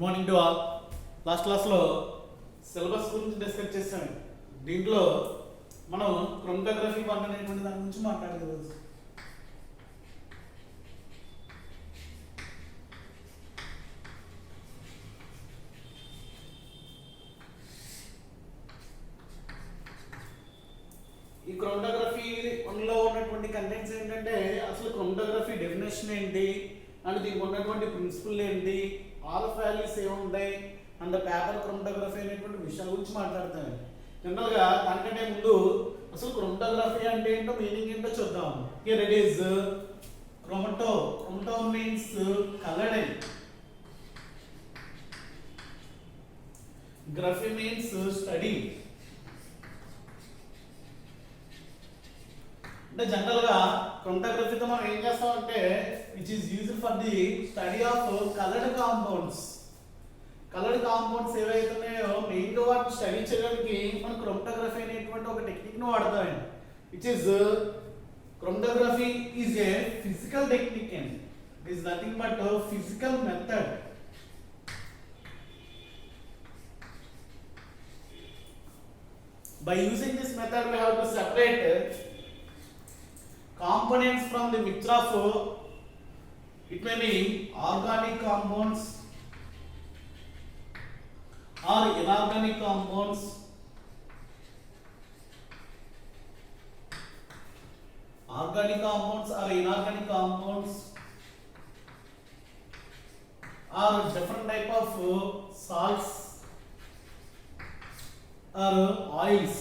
Morning to all. Last క్లాస్లో syllabus గురించి discuss చేసాం. దీంట్లో మనం క్రోమటోగ్రఫీ వన్ అనేటువంటి దాని గురించి మాట్లాడగలదు. ఈ క్రోమటోగ్రఫీ వన్లో ఉన్నటువంటి కంటెంట్స్ ఏంటంటే అసలు క్రోమటోగ్రఫీ డెఫినేషన్ ఏంటి అండ్ దీనికి ఉన్నటువంటి ప్రిన్సిపల్ ఏంటి, ఆల్ఫ్ వాల్యూస్ ఏముంటాయి అండ్ పేపర్ క్రోమటోగ్రఫీ అనేటువంటి విషయాల గురించి మాట్లాడతాను. జనరల్గా దానికంటే ముందు అసలు క్రోమటోగ్రఫీ అంటే ఏంటో మీనింగ్ ఏంటో చూద్దాం. Here it is chromato. Chromato means colouring. Graphy means study. అంటే జనరల్గా క్రోమటోగ్రఫీతో మనం ఏం చేస్తామంటే which is used for the study of coloured compounds. Coloured compounds ఏవైతే ఉన్నాయో మెయిన్గా వాటిని స్టడీ చేయడానికి మనం క్రోమటోగ్రఫీ అనేటువంటి ఒక టెక్నిక్ను వాడతాం. Which is chromatography is a physical technique and it is nothing but physical method. By using this method we have to separate components from the mixture of it may be organic compounds or inorganic compounds or inorganic compounds or different type of salts or oils.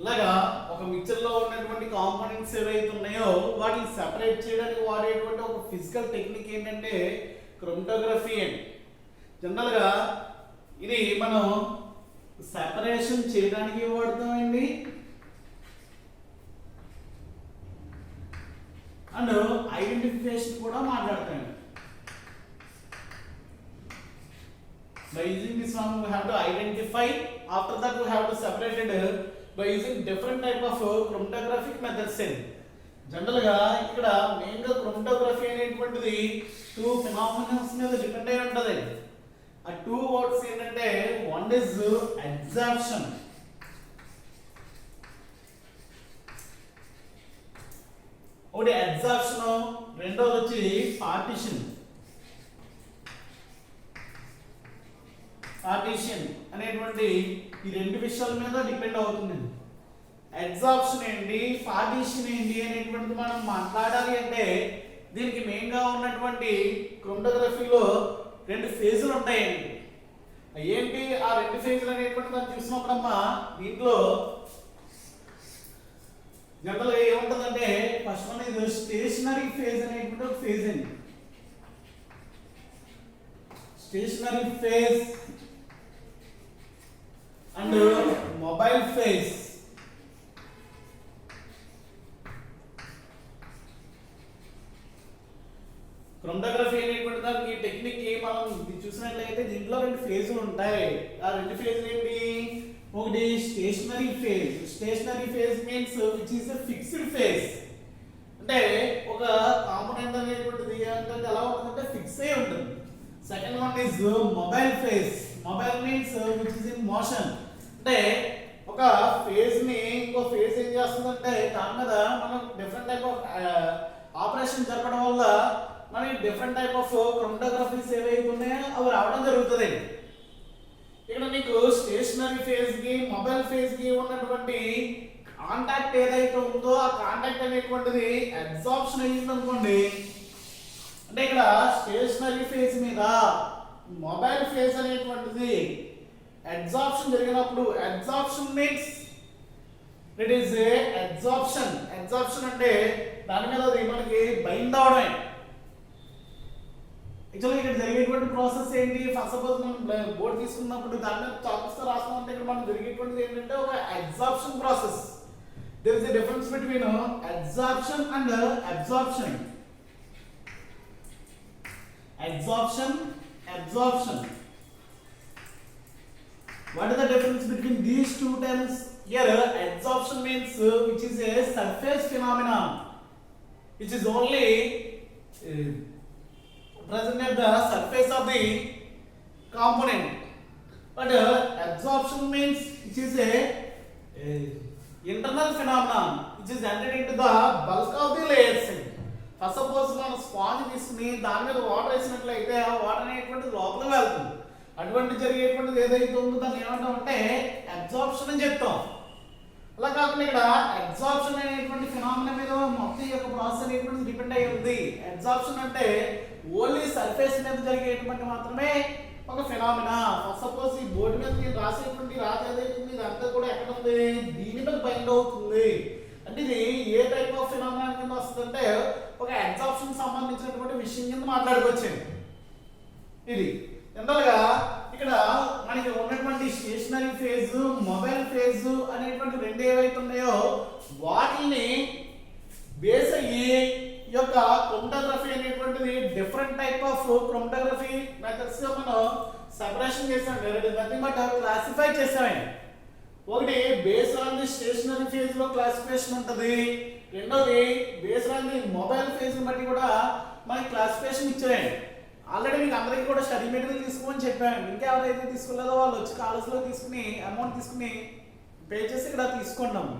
ఇలాగా ఒక mixture లో ఉన్నటువంటి components ఏవైతే ఉన్నాయో వాటిని separate చేయడానికి వాడేటువంటి ఒక ఫిజికల్ టెక్నిక్ ఏంటంటే క్రోమటోగ్రఫీ అండి. జనరల్ గా ఇది మనం సెపరేషన్ చేయడానికి వాడతామండి అండ్ ఐడెంటిఫికేషన్ కూడా మాట్లాడతామండి. By using this one we have to identify, after that we have to separate it by using different type of chromatographic methods. General గా ఇక్కడ మెయిన్ గా క్రోమటోగ్రఫీ అనేటువంటిది టూ ఫినామినన్స్ మీద డిపెండ్ అయి ఉంటది. ఆ టూ వర్డ్స్ ఏంటంటే వన్ ఇస్ అబ్జార్ప్షన్, ఒకటి అబ్జార్ప్షన్, రెండోది వచ్చి పార్టిషన్. పార్టిషన్ అనేటువంటి ఈ రెండు విషయాల మీద డిపెండ్ అవుతుంది. అబ్జార్ప్షన్ ఏంటి, పార్టిషన్ ఏంటి అనేటువంటిది మనం మాట్లాడాలి అంటే దీనికి మెయిన్ గా ఉన్నటువంటి క్రోమటోగ్రఫీలో రెండు ఫేజులు ఉంటాయండి. ఏంటి ఆ రెండు ఫేజులు అనేటువంటి మనం చూసినప్పుడమ్మా దీంట్లో జనరల్ గా ఏముంటుందంటే ఫస్ట్ వన్ ఇది స్టేషనరీ ఫేజ్ అనేటువంటి ఒక ఫేజ్ అండి. Stationary phase and mobile phase. Chromatography అనేటువంటి దానికి టెక్నిక్ మనం చూసినట్లయితే దీంట్లో రెండు ఫేజులు ఉంటాయి. ఆ రెండు ఫేజులు ఏంటి, ఒకటి stationary phase. Stationary phase means which is a fixed phase. అంటే ఒక కాంపోనెంట్ అనేటువంటిది ఏంటంటే ఎలా ఉంటుందంటే ఫిక్స్ అయి ఉంటుంది. Second one is mobile phase. Mobile means which is in motion. అంటే ఒక ఫేజ్ ని ఇంకో ఫేజ్ ఏం చేస్తుందంటే దాని మీద మనం డిఫరెంట్ టైప్ ఆఫ్ ఆపరేషన్ జరపడం వల్ల మనకి డిఫరెంట్ టైప్ ఆఫ్ క్రోమటోగ్రఫీస్ ఏవైతే ఉన్నాయో అవి రావడం జరుగుతుంది. ఇక్కడ నీకు స్టేషనరీ ఫేజ్ కి మొబైల్ ఫేజ్ కి ఉన్నటువంటి కాంటాక్ట్ ఏదైతే ఉందో ఆ కాంటాక్ట్ అనేటువంటిది అబ్జార్ప్షన్ అయ్యింది అనుకోండి. అంటే ఇక్కడ స్టేషనరీ ఫేజ్ మీద మొబైల్ ఫేజ్ అనేటువంటిది అబ్జార్ప్షన్ జరిగినప్పుడు absorption means it is a absorption. Absorption అంటే దాని మీద అది మనకి బైండ్ అవడమే. యాక్చువల్గా ఇక్కడ జరిగేటువంటి ప్రాసెస్ ఏంటి, ఫస్ట్ సపోజ్ మనం బోర్డు తీసుకున్నప్పుడు దాని మీద చాక్స్ తో రాస్తామంటే ఇక్కడ మనం జరిగేటువంటిది ఏంటంటే ఒక absorption process. There is a difference between absorption and absorption. Absorption. What is the difference between these two terms? Here absorption means which is a surface phenomenon which is only present at the surface of the component. But absorption means it is a internal phenomenon which is entered into the bulk of the layers. First suppose మనం sponge తీసుకుని దాని మీద water వేసినట్లయితే ఆ water అనేటువంటిది లోపలికి వెళ్తుంది. అటువంటి జరిగేటువంటిది ఏదైతే ఉందో దాన్ని ఏమంటామంటే అబ్జార్ప్షన్ అని చెప్తాం. అలా కాకుండా ఇక్కడ అబ్జార్ప్షన్ అనేటువంటి ఫినామినా మీద మొత్తం యొక్క ప్రాసెస్ అనేటువంటిది డిపెండ్ అయి ఉంది. అబ్జార్ప్షన్ అంటే ఓన్లీ సర్ఫేస్ మీద జరిగేటువంటి మాత్రమే ఒక ఫినామినా. ఫస్ట్ సపోజ్ ఈ బోర్డు మీద నేను రాసేటువంటి రాత ఏదైతే ఉంది ఇదంతా కూడా ఎక్కడ ఉంది, దీని మీద బైండ్ అవుతుంది. అంటే ఇది ఏ టైప్ ఆఫ్ ఫినామినా కింద వస్తుందంటే ఒక అబ్జార్ప్షన్ సంబంధించినటువంటి విషయం కింద మాట్లాడుకోవచ్చండి. ఇది జనరల్గా ఇక్కడ మనకి ఉన్నటువంటి స్టేషనరీ ఫేజ్, మొబైల్ ఫేజ్ అనేటువంటి రెండు ఏవైతే ఉన్నాయో వాటిని బేస్ అయ్యి ఈ యొక్క క్రోమటోగ్రఫీ అనేటువంటిది different type of chromatography methods గా మనం సెపరేషన్ చేసాం. నథింగ్ బట్ క్లాసిఫై చేసాం. ఒకటి based on the stationary phase లో క్లాసిఫికేషన్ ఉంటుంది. రెండోది based on the mobile phase బట్టి కూడా మనకి క్లాసిఫికేషన్ ఇచ్చాయండి. ఆల్రెడీ మీకు అందరికీ కూడా స్టడీ మెటీరియల్ తీసుకోమని చెప్పాను. ఇంకా ఎవరైతే తీసుకోలేదో వాళ్ళు వచ్చి కాలేజ్లో తీసుకుని అమౌంట్ తీసుకుని పే చేసి ఇక్కడ తీసుకున్నాము.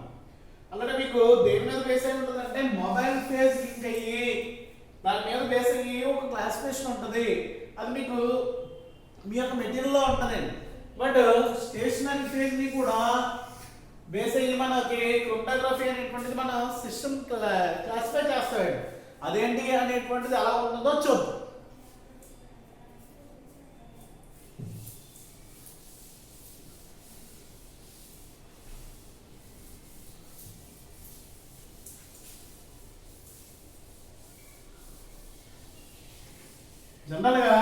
అలాగే మీకు దేని మీద బేస్ అయి ఉంటుంది అంటే మొబైల్ ఫేజ్ లింక్ అయ్యి దాని మీద బేస్ అయ్యి ఒక క్లాసిఫికేషన్ ఉంటుంది. అది మీకు మీ యొక్క మెటీరియల్లో ఉంటుందండి. బట్ స్టేషనరీ ఫేజ్ ని కూడా బేస్ అయ్యి మనకి క్రోమటోగ్రఫీ అనేటువంటిది మన సిస్టమ్ క్లాసిఫై చేస్తాడు. అదేంటి అనేటువంటిది ఎలా ఉంటుందో చూద్దాం. జనరల్ గా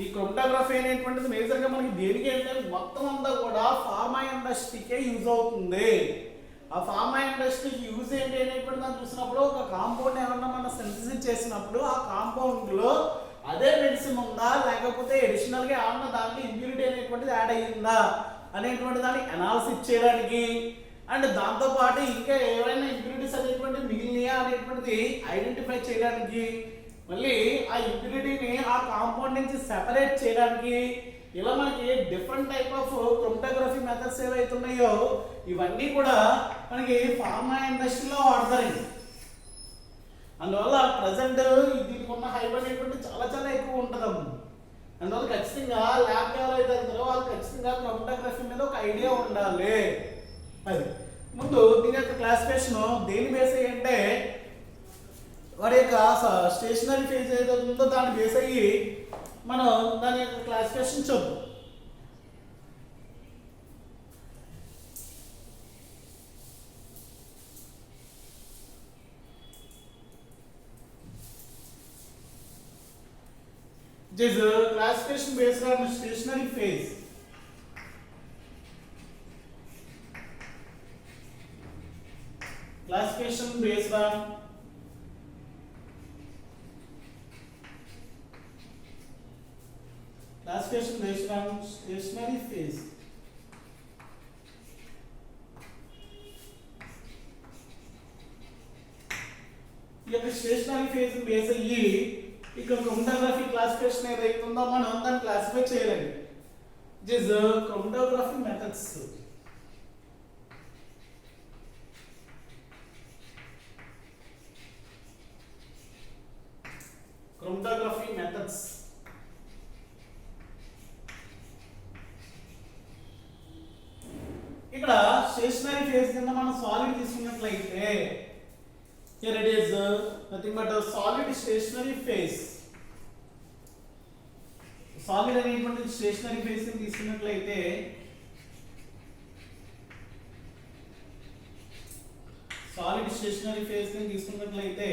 ఈ క్రోమటోగ్రఫీ అనేటువంటిది మేజర్ గా మనకి దేనికి అంటే మొత్తం అంతా కూడా ఫార్మా ఇండస్ట్రీకే యూజ్ అవుతుంది. ఆ ఫార్మా ఇండస్ట్రీకి యూజ్ ఏంటి అనేటువంటి దాన్ని చూసినప్పుడు ఒక కాంపౌండ్ ఏమన్నా మనం సింథసిస్ చేసినప్పుడు ఆ కాంపౌండ్ లో అదే మెడిసిన్ ఉందా లేకపోతే అడిషనల్ గా ఏమన్నా దానికి ఇంప్యూరిటీ అనేటువంటిది యాడ్ అయ్యిందా అనేటువంటి దాన్ని అనాలిసిస్ చేయడానికి అండ్ దాంతో పాటు ఇంకా ఏవైనా ఇంప్యూరిటీస్ అనేటువంటి మిగిలినయా అనేటువంటిది ఐడెంటిఫై చేయడానికి మళ్ళీ ఆ ఇంప్యూరిటీని ఆ కాంపౌండ్ నుంచి సెపరేట్ చేయడానికి ఇలా మనకి different type of chromatography methods ఏవైతే ఉన్నాయో ఇవన్నీ కూడా మనకి ఫార్మా ఇండస్ట్రీలో వాడతారండి. అందువల్ల ప్రజెంట్ దీనికి ఉన్న హైప్ అనేటువంటి చాలా చాలా ఎక్కువ ఉంటుంది. అందువల్ల ఖచ్చితంగా ల్యాబ్ ఎవరైతే వెళ్తారో వాళ్ళు ఖచ్చితంగా క్రోమటోగ్రఫీ మీద ఒక ఐడియా ఉండాలి. అది ముందు దీని యొక్క క్లాసిఫికేషన్ దేని బేస్ అయ్యి అంటే వాడి యొక్క స్టేషనరీ ఫేజ్ ఏదైతే ఉందో దాన్ని బేస్ అయ్యి మనం దాని యొక్క క్లాసిఫికేషన్ చూద్దాం. It is a classification based on stationary phase. Classification based on stationary phase. ఈ యొక్క స్టేషనరీ ఫేజ్ బేస్ అయ్యి ఇక్కడ క్రోమటోగ్రఫీ క్లాసిఫికేషన్ ఏదైతే ఉందో మనం దాన్ని క్లాసిఫై చేయలేము. It is chromatography methods. Chromatography methods ఇక్కడ స్టేషనరీ ఫేజ్ కింద మనం సాలిడ్ తీసుకున్నట్లయితే here it is nothing but a solid stationary phase. Solid అనేటువంటి స్టేషనరీ ఫేజ్ ని తీసుకున్నట్లయితే సాలిడ్ స్టేషనరీ ఫేజ్ ని తీసుకున్నట్లయితే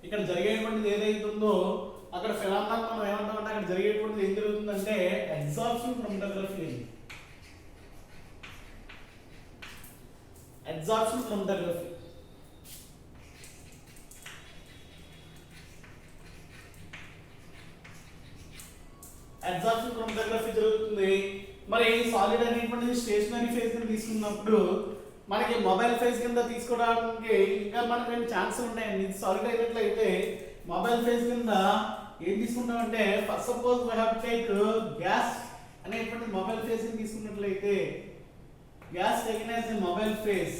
ఇక్కడ జరిగేటువంటిది ఏదైతే ఉందో అక్కడ ఫినామినా మనం ఏమంటామంటే అక్కడ జరిగేటువంటిది ఏం జరుగుతుందంటే absorption chromatography. Absorption chromatography absorption chromatography జరుగుతుంది. మరి సాలిడ్ అనేటువంటి స్టేషనరీ ఫేజ్ కింద తీసుకున్నప్పుడు మనకి మొబైల్ ఫేజ్ కింద తీసుకోవడానికి ఇంకా మనకి ఛాన్స్ ఉంటాయండి. ఇది సాలిడ్ అయినట్లయితే మొబైల్ ఫేజ్ కింద ఏం తీసుకుంటామంటే first suppose we have take gas అనేటువంటి మొబైల్ ఫేజ్ ని తీసుకున్నట్లయితే gas taken as a mobile phase.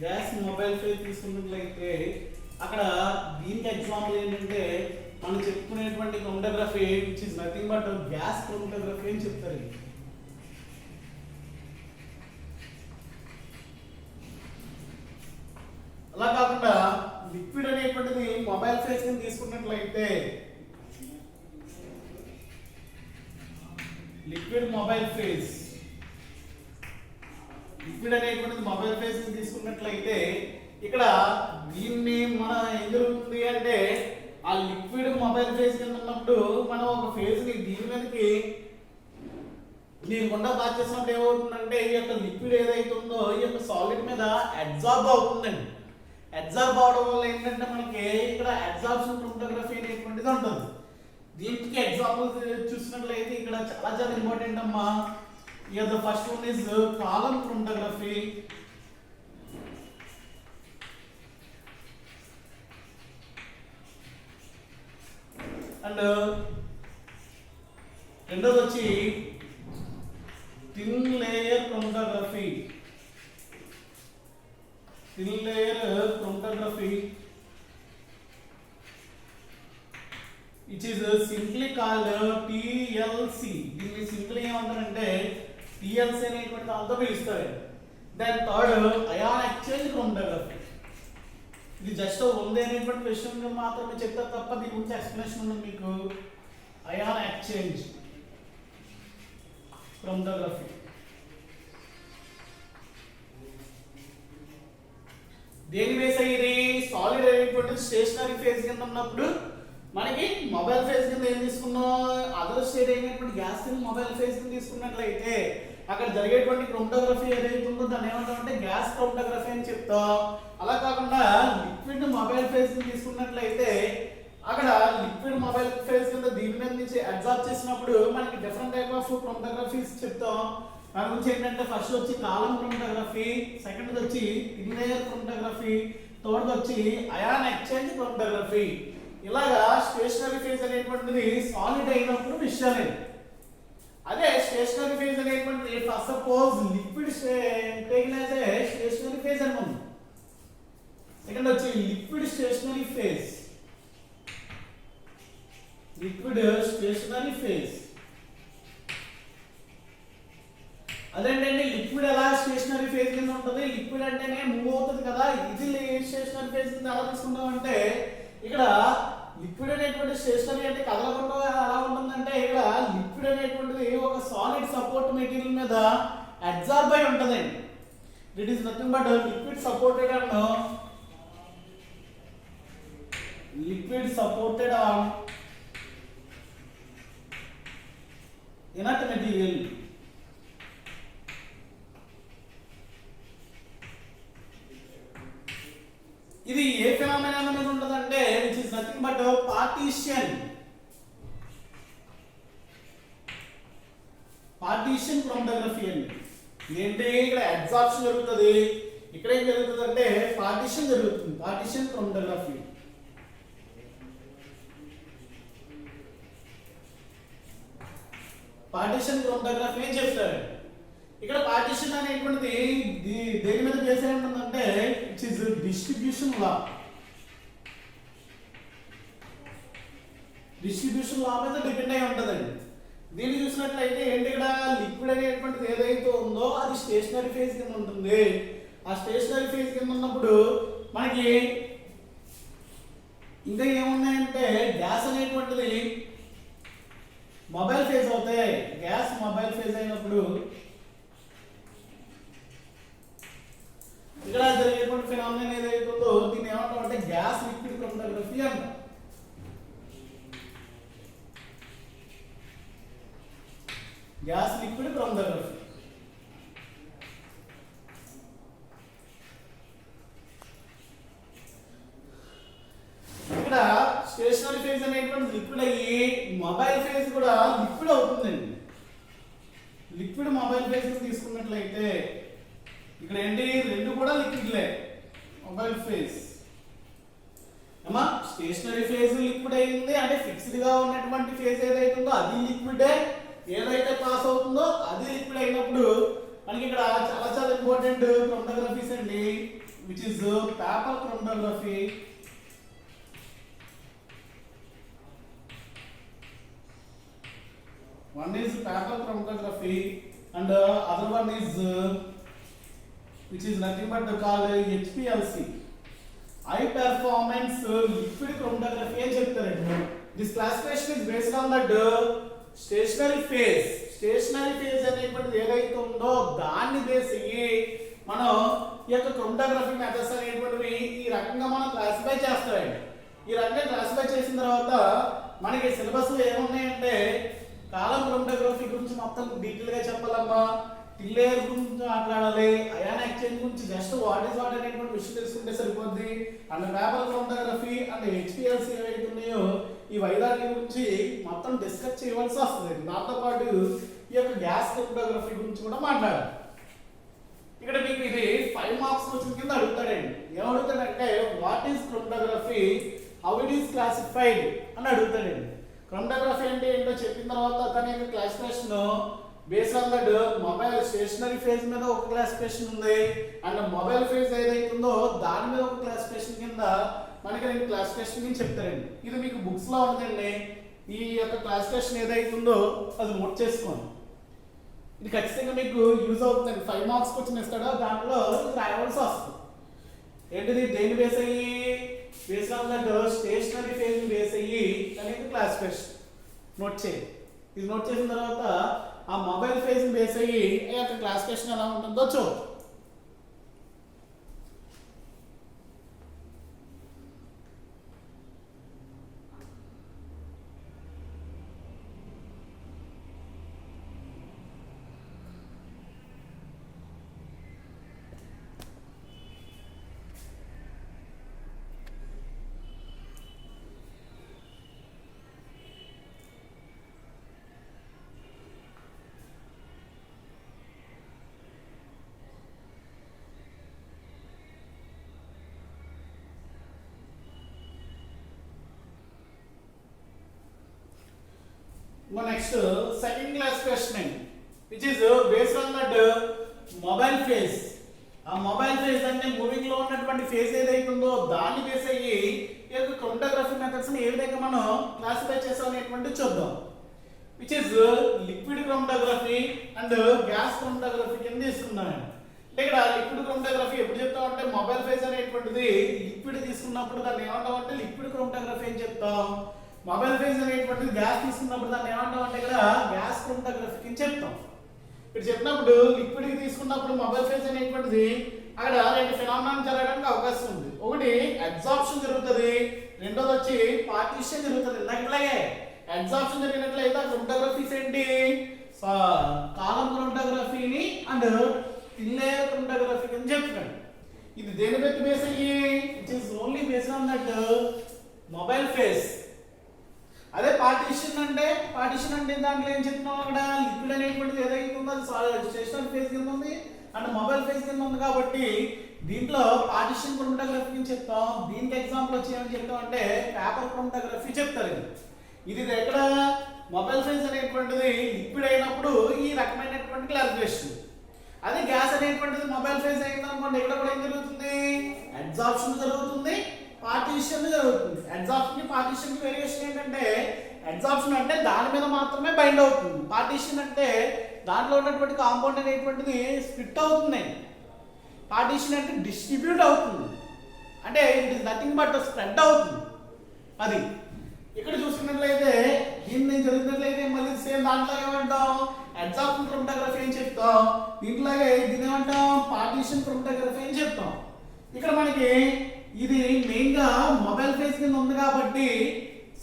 Gas mobile phase తీసుకున్నట్లయితే అక్కడ దీనికి ఎగ్జాంపుల్ ఏంటంటే మనం చెప్పుకునేటువంటి chromatography which is nothing but gas chromatography అని చెప్తారు. అలా కాకుండా లిక్విడ్ అనేటువంటిది మొబైల్ ఫేజ్ ని తీసుకున్నట్లయితే లిక్విడ్ మొబైల్ ఫేజ్ లిక్విడ్ అనేటువంటిది మొబైల్ ఫేజ్ ని తీసుకున్నట్లయితే ఇక్కడ దీన్ని మన ఏం జరుగుతుంది అంటే ఆ లిక్విడ్ మొబైల్ ఫేజ్ కింద ఉన్నప్పుడు మనం ఒక ఫేజ్ ని దీని మీదకి దీని గుండా పాస్ చేసినప్పుడు ఏమవుతుందంటే ఈ యొక్క లిక్విడ్ ఏదైతే ఉందో ఈ యొక్క సాలిడ్ మీద అబ్జార్బ్ అవుతుందండి. అబ్జార్బ్ అవడం వల్ల ఏంటంటే మనకి ఇక్కడ అబ్జార్ప్షన్ క్రోమటోగ్రఫీ అనేటువంటిది ఉంటుంది. దీనికి ఎగ్జాంపుల్ చూసినట్లయితే ఇక్కడ చాలా చాలా ఇంపార్టెంట్ అమ్మా. the first one is column chromatography. And రెండోది వచ్చి thin layer chromatography. Thin layer chromatography which is simply called TLC. దీన్ని సింపుల్ ఏమంటారంటే TLC అనేటువంటి దాంతో పిలుస్తారు. Then third ion exchange chromatography. ఇది జస్ట్ ఉంది అనేటువంటి క్వశ్చన్ మాత్రమే చెప్తారు తప్ప దీని గురించి ఎక్స్ప్లెనేషన్ ఉండదు మీకు. అయాన్ ఎక్స్చేంజ్ క్రోమటోగ్రఫీ దేని బేస్ అయ్యేది సాలిడ్ అనేటువంటి స్టేషనరీ ఫేజ్ కింద ఉన్నప్పుడు మనకి మొబైల్ ఫేజ్ కింద ఏం తీసుకున్నాం అదర్ స్టేట్ అయినటువంటి గ్యాస్ మొబైల్ ఫేజ్ కింద తీసుకున్నట్లయితే అక్కడ జరిగేటువంటి క్రోమటోగ్రఫీ ఏదైతే ఉందో దాన్ని ఏమంటామంటే గ్యాస్ క్రోమటోగ్రఫీ అని చెప్తాం. అలా కాకుండా లిక్విడ్ మొబైల్ ఫేజ్ కింద తీసుకున్నట్లయితే అక్కడ లిక్విడ్ మొబైల్ ఫేజ్ కింద దీని మీద నుంచి అబ్జార్బ్ చేసినప్పుడు మనకి డిఫరెంట్ టైప్ ఆఫ్ క్రోమటోగ్రఫీస్ చెప్తాం. దాని గురించి ఏంటంటే ఫస్ట్ వచ్చి కాలమ్ క్రోమటోగ్రఫీ, సెకండ్ వచ్చి థిన్ లేయర్ క్రోమటోగ్రఫీ, థర్డ్ వచ్చి అయాన్ ఎక్స్చేంజ్ క్రోమటోగ్రఫీ. ఇలాగా స్టేషనరీ ఫేజ్ అనేటువంటిది సాలిడ్ అయినప్పుడు విషయాలే. అదే స్టేషనరీ ఫేజ్ అనేటువంటిది first suppose liquid taken as a stationary phase అనుకుందాం. సెకండ్ వచ్చి liquid stationary phase. Liquid stationary phase అదేంటంటే లిక్విడ్ ఎలా స్టేషనరీ ఫేజ్ కింద ఉంటుంది. లిక్విడ్ అంటేనే మూవ్ అవుతుంది కదా, ఇది స్టేషనరీ ఫేజ్ కింద ఎలా తీసుకుంటాం అంటే ఇక్కడ లిక్విడ్ అనేటువంటి స్టేషనరీ అంటే కదలకుండా ఎలా ఉంటుందంటే ఇక్కడ లిక్విడ్ అనేటువంటిది ఒక సాలిడ్ సపోర్ట్ మెటీరియల్ మీద అబ్జార్బ్ అయి ఉంటుందండి. It is nothing but liquid supported on inert material. ఇది ఏ ఫినామినా మీద ఉంటుందంటే which is nothing but partition chromatography అండి. ఏంటి ఇక్కడ అబ్జార్ప్షన్ జరుగుతుంది, ఇక్కడ ఏం జరుగుతుంది అంటే పార్టీషన్ జరుగుతుంది. Partition chromatography. పార్టీషన్ క్రోమటోగ్రఫీ ఏం చెప్తారు ఇక్కడ పార్టీషన్ అనేటువంటిది దేని మీద బేస్ అయి ఉంటుందంటే it is distribution law. Distribution law మీద డిపెండ్ అయి ఉంటుందండి. దీన్ని చూసినట్లయితే ఏంటి ఇక్కడ లిక్విడ్ అనేటువంటిది ఏదైతే ఉందో అది స్టేషనరీ ఫేజ్ కింద ఉంటుంది. ఆ స్టేషనరీ ఫేజ్ కింద ఉన్నప్పుడు మనకి ఇంకా ఏమున్నాయంటే గ్యాస్ అనేటువంటిది మొబైల్ ఫేజ్ అవుతాయి. గ్యాస్ మొబైల్ ఫేజ్ అయినప్పుడు ఇక్కడ జరిగేటువంటి ఫినామినా ఏదైతే ఉందో దీన్ని ఏమంటాం అంటే గ్యాస్ లిక్విడ్ క్రోమటోగ్రఫీ అంటాం. Gas liquid chromatography. ఇక్కడ స్టేషనరీ ఫేజ్ అనేటువంటి లిక్విడ్ అయ్యి మొబైల్ ఫేజ్ కూడా లిక్విడ్ అవుతుందండి. లిక్విడ్ మొబైల్ ఫేజ్ తీసుకున్నట్లయితే ఇక్కడ ఏంటి రెండు కూడా లిక్విడ్లే. మొబైల్ ఫేజ్ అమ్మా స్టేషనరీ ఫేజ్ లిక్విడ్ అయింది అంటే ఫిక్స్డ్ గా ఉన్నటువంటి ఫేజ్ ఏదైతే ఉందో అది లిక్విడే, ఏదైతే పాస్ అవుతుందో అది లిక్విడ్ అయినప్పుడు మనకి ఇక్కడ చాలా చాలా ఇంపార్టెంట్ క్రోమటోగ్రఫీస్ అండి, which is paper chromatography. One is paper chromatography and other one is which is nothing but called HPLC, high performance liquid chromatography అని చెప్తారండి. This classification is based on that stationary phase. Stationary phase అనేటువంటిది ఏదైతే ఉందో దాన్ని base అయ్యి మనం ఈ యొక్క క్రోమటోగ్రఫీ మెథడ్స్ అనేటువంటివి ఈ రకంగా మనం క్లాసిఫై చేస్తామండి. ఈ రకంగా క్లాసిఫై చేసిన తర్వాత మనకి సిలబస్ లో ఏమున్నాయంటే కాలం క్రోమటోగ్రఫీ గురించి మొత్తం డీటెయిల్ గా చెప్పాలమ్మా, టిల్ లేయర్ గురించి మాట్లాడాలి, అయాన్ ఎక్స్చేంజ్ గురించి జస్ట్ వాట్ ఇస్ వాట్ అనేటువంటి విషయం తెలుసుకుంటే సరిపోద్ది. And paper chromatography and HPLC ఏవైతే ఉన్నాయో ఈ వైదాటి గురించి మొత్తం డిస్కస్ చేయవలసి వస్తుంది. దాంతో పాటు ఈ యొక్క గ్యాస్ క్రోమటోగ్రఫీ గురించి కూడా మాట్లాడాలి. ఇక్కడ మీకు ఇది 5 మార్క్స్ క్వశ్చన్ కింద అడుగుతాడండి. ఏమడుగుతాడంటే what is chromatography, how it is classified అని అడుగుతాడండి. క్రోమటోగ్రఫీ అంటే ఏంటో చెప్పిన తర్వాత దాని యొక్క classification based on that mobile stationary phase మీద ఒక క్లాసిఫికేషన్ ఉంది అండ్ మొబైల్ ఫేజ్ ఏదైతే ఉందో దాని మీద ఒక క్లాసిఫికేషన్ కింద మనకి రెండు క్లాసిఫికేషన్ కింద చెప్తారండి. ఇది మీకు బుక్స్ లో ఉందండి. ఈ యొక్క క్లాసిఫికేషన్ ఏదైతే ఉందో అది నోట్ చేసుకోండి. ఇది ఖచ్చితంగా మీకు యూజ్ అవుతుందండి. 5 మార్క్స్ క్వశ్చన్ ఇస్తాడో దాంట్లో రాయవలసి వస్తుంది. ఏంటిది దేని బేస్ అయ్యి based on that stationary phase base అయ్యి అనేది క్లాసిఫికేషన్ నోట్ చేయండి. ఇది నోట్ చేసిన తర్వాత ఆ మొబైల్ ఫేజ్ బేస్ అయ్యి ఈ యొక్క క్లాసిఫికేషన్ ఎలా ఉంటుందో చూద్దాం. Next second classification which is based on that mobile phase. ఆ మొబైల్ ఫేజ్ అంటే మూవింగ్ లో ఉన్నటువంటి ఫేజ్ ఏదైతే ఉందో దాన్ని బేస్ అయ్యి ఈ యొక్క క్రోమటోగ్రఫీ మెథడ్స్ ని ఏ విధంగా మనం క్లాసిఫై చేసాం అనేటువంటి చూద్దాం. Which is liquid chromatography and gas chromatography కింద తీసుకున్నాను. అంటే ఇక్కడ లిక్విడ్ క్రోమటోగ్రఫీ ఎప్పుడు చెప్తాం అంటే మొబైల్ ఫేజ్ అనేటువంటిది లిక్విడ్ తీసుకున్నప్పుడు దాన్ని ఏమంటాం అంటే లిక్విడ్ క్రోమటోగ్రఫీ అని చెప్తాం. మొబైల్ ఫేజ్ అనేటువంటిది గ్యాస్ తీసుకున్నప్పుడు దాన్ని ఏమంటాం అంటే ఇక్కడ గ్యాస్ క్రోమటోగ్రఫీ కింద చెప్తాం. ఇక్కడ చెప్పినప్పుడు లిక్విడ్ కి తీసుకున్నప్పుడు మొబైల్ ఫేజ్ అనేటువంటిది అక్కడ రెండు ఫినామినా జరగడానికి అవకాశం ఉంది. ఒకటి అబ్సార్ప్షన్ జరుగుతుంది, రెండోది వచ్చి పార్టిషన్ జరుగుతుంది. ఇలాగే అబ్సార్ప్షన్ జరిగినట్లయితే క్రోమటోగ్రఫీస్ ఏంటి కాలం క్రోమటోగ్రఫీని అండ్ టిల్ లేయర్ క్రోమటోగ్రఫీ అని చెప్తున్నాడు. ఇది దేని బట్టి బేస్ అయ్యి it is only based on that mobile phase. అదే పార్టిషన్ అంటే దాంట్లో ఏం చెప్తున్నాం అక్కడ లిక్విడ్ అనేటువంటిది ఏదైతే ఉందో అది స్టేషనరీ ఫేజ్ కింద ఉంది అండ్ మొబైల్ ఫేజ్ కింద ఉంది కాబట్టి దీంట్లో పార్టిషన్ క్రోమటోగ్రఫీ అని చెప్తాం. దీనికి ఎగ్జాంపుల్ వచ్చి ఏమని చెప్తాం అంటే పేపర్ క్రోమటోగ్రఫీ చెప్తారు. ఇది ఎక్కడ మొబైల్ ఫేజ్ అనేటువంటిది లిక్విడ్ అయినప్పుడు ఈ రకమైనటువంటి క్లాసిఫికేషన్. అదే గ్యాస్ అనేటువంటిది మొబైల్ ఫేజ్ అయింది అనుకోండి, ఇక్కడ కూడా ఏం జరుగుతుంది అబ్సార్ప్షన్ జరుగుతుంది, పార్టిషన్ జరుగుతుంది. అబ్సార్ప్షన్ కి పార్టిషన్ కి వేరియేషన్ ఏంటంటే అబ్సార్ప్షన్ అంటే దాని మీద మాత్రమే బైండ్ అవుతుంది, పార్టిషన్ అంటే దాంట్లో ఉన్నటువంటి కాంపౌండ్ అనేటువంటిది స్ప్లిట్ అవుతుంది, పార్టిషన్ అంటే డిస్ట్రిబ్యూట్ అవుతుంది, అంటే it is nothing but spread అవుతుంది. అది ఇక్కడ చూసుకున్నట్లయితే దీన్ని జరిగినట్లయితే మళ్ళీ సేమ్ దాంట్లో ఏమంటాం అబ్సార్ప్షన్ క్రోమటోగ్రఫీ అని చెప్తాం. దీంట్లోగే దీన్ని ఏమంటాం పార్టిషన్ క్రోమటోగ్రఫీ అని చెప్తాం. ఇక్కడ మనకి ఇది మెయిన్ గా మొబైల్ ఫేజ్ కింద ఉంది కాబట్టి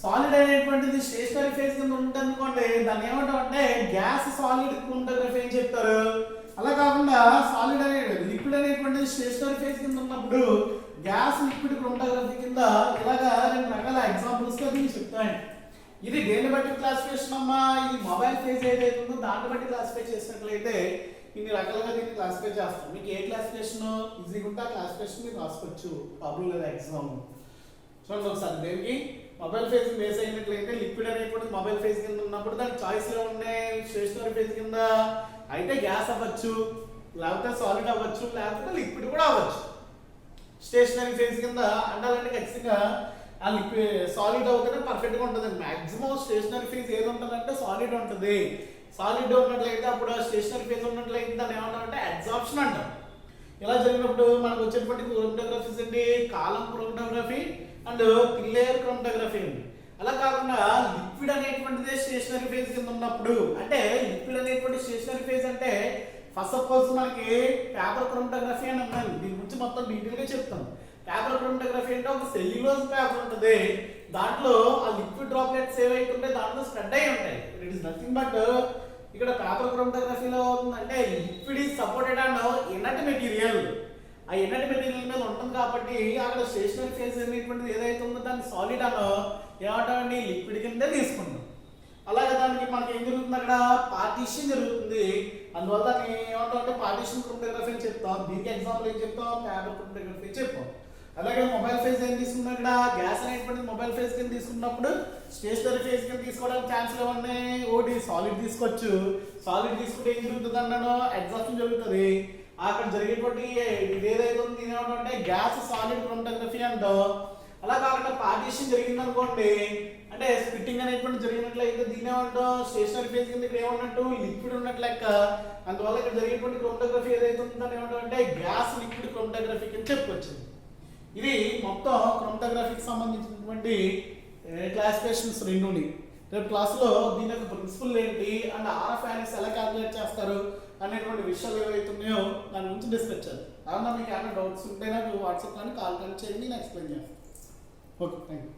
సాలిడ్ అనేటువంటిది స్టేషనరీ ఫేజ్ కింద ఉంటుంది అనుకోండి, దాన్ని ఏమంటాం అంటే గ్యాస్ సాలిడ్ క్రోమటోగ్రఫీ అని చెప్తారు. అలా కాకుండా సాలిడ్ అనేది లిక్విడ్ అనేటువంటిది స్టేషనరీ ఫేజ్ కింద ఉన్నప్పుడు గ్యాస్ లిక్విడ్ క్రోమటోగ్రఫీ కింద ఇలాగా రెండు రకాల ఎగ్జాంపుల్స్ గా దీన్ని చెప్తాను. ఇది దేన్ని బట్టి క్లాసిఫికేషన్ అమ్మా, ఇది మొబైల్ ఫేజ్ ఏదైతే ఉందో దాన్ని బట్టి క్లాసిఫై చేసినట్లయితే ఇన్ని రకాలుగా దీన్ని క్లాసిఫై చేస్తాం. మీకు ఏ క్లాసిఫికేషన్ ఈజీగా ఉంటే ఆ క్లాసిఫికేషన్ మీరు రాసుకోవచ్చు, ప్రాబ్లం లేదు ఎగ్జామ్. చూడండి ఒకసారి దేనికి మొబైల్ ఫేజ్ బేస్ అయినట్లయితే లిక్విడ్ అనేటువంటి మొబైల్ ఫేజ్ కింద ఉన్నప్పుడు దాని చాయిస్లో ఉన్నాయి. స్టేషనరీ ఫేజ్ కింద అయితే గ్యాస్ అవ్వచ్చు, లేకపోతే సాలిడ్ అవ్వచ్చు, లేకపోతే లిక్విడ్ కూడా అవ్వచ్చు. స్టేషనరీ ఫేజ్ కింద అండాలంటే ఖచ్చితంగా ఆ లిక్విడ్ సాలిడ్ అవుతేనే పర్ఫెక్ట్గా ఉంటుంది. మ్యాక్సిమం స్టేషనరీ ఫేజ్ ఏది ఉంటుందంటే సాలిడ్ ఉంటుంది. సాలిడ్ ఉన్నట్లయితే అప్పుడు స్టేషనరీ ఫేజ్ ఉన్నట్లయితే దాన్ని ఏమంటారంటే అబ్జార్ప్షన్ అంటాం. ఇలా జరిగినప్పుడు మనకు వచ్చేటువంటి క్రోమటోగ్రఫీస్ ఏంటి, కాలం క్రోమటోగ్రఫీ అండ్ క్లియర్ క్రోమటోగ్రఫీ ఉంది. అలా కాకుండా లిక్విడ్ అనేటువంటిదే స్టేషనరీ ఫేజ్ కింద ఉన్నప్పుడు, అంటే లిక్విడ్ అనేటువంటి స్టేషనరీ ఫేజ్ అంటే ఫస్ట్ సపోజ్ మనకి పేపర్ క్రోమటోగ్రఫీ అని ఉన్నాయి. దీని గురించి మొత్తం డీటెయిల్గా చెప్తాను. పేపర్ క్రోమటోగ్రఫీ అంటే ఒక సెల్యులోజ్ పేపర్ ఉంటుంది, దాంట్లో ఆ లిక్విడ్ డ్రాప్లెట్స్ ఏవైతే ఉంటాయి దాంట్లో స్ప్రెడ్ అయి ఉంటాయి. ఇట్ ఈస్ నథింగ్ బట్ ఇక్కడ పేపర్ క్రోమటోగ్రఫీలో అవుతుందంటే liquid is supported and inert material. ఆ ఇనర్ట్ మెటీరియల్ మీద ఉంటుంది కాబట్టి అక్కడ స్టేషనరీ ఫేజ్ అనేటువంటిది ఏదైతే ఉందో దాన్ని సాలిడ్ అనో ఏమంటామండి లిక్విడ్ కిందే తీసుకుంటాం. అలాగే దానికి మనకి ఏం జరుగుతుంది, అక్కడ పార్టీషన్ జరుగుతుంది. అందువల్ల దాన్ని ఏమంటామంటే పార్టీషన్ క్రోమటోగ్రఫీ అని చెప్తాం. దీనికి ఎగ్జాంపుల్ ఏం చెప్తాం, పేపర్ క్రోమటోగ్రఫీ చెప్తాం. అలాగే మొబైల్ ఫేజ్ ఏం తీసుకున్నాం, ఇక్కడ గ్యాస్ అనేటువంటి మొబైల్ ఫేజ్ కింద తీసుకున్నప్పుడు స్టేషనరీ ఫేజ్ కింద తీసుకోవడానికి ఛాన్స్లు ఏమన్నా, ఒకటి సాలిడ్ తీసుకోవచ్చు. సాలిడ్ తీసుకుంటే ఏం జరుగుతుంది అన్నాను, ఎగ్జాస్షన్ జరుగుతుంది. అక్కడ జరిగేటువంటి ఇది ఏదైతే ఉంది దీని ఏమంటే గ్యాస్ సాలిడ్ క్రోమటోగ్రఫీ అంటాం. అలా కాకుండా పార్టీషన్ జరిగింది అనుకోండి, అంటే స్ప్లిట్టింగ్ అనేటువంటి జరిగినట్లయితే దీని ఏమంటాం స్టేషనరీ ఫేజ్ కింద ఇక్కడ ఏమన్నట్టు లిక్విడ్ ఉన్నట్లు లెక్క. అందువల్ల ఇక్కడ జరిగేటువంటి క్రోమటోగ్రఫీ ఏదైతే ఉందో దాన్ని ఏమంటామంటే గ్యాస్ లిక్విడ్ క్రోమటోగ్రఫీ కింద చెప్పుకోవచ్చు. ఇది మొత్తం క్రోమటోగ్రఫీకి సంబంధించినటువంటి క్లాసిఫికేషన్స్ రెండుని. రేపు క్లాస్లో దీని యొక్క ప్రిన్సిపల్ ఏంటి అండ్ ఆర్ఎఫ్ వాల్యూస్ ఎలా క్యాలిక్యులేట్ చేస్తారు అనేటువంటి విషయాలు ఏవైతే ఉన్నాయో దాని గురించి డిస్కస్ చేద్దాం. అవునా, మీకు ఏమైనా డౌట్స్ ఉంటే నాకు వాట్సాప్ కానీ కాల్ కానీ చేయండి, నేను ఎక్స్ప్లెయిన్ చేస్తాను. Okay, thank you.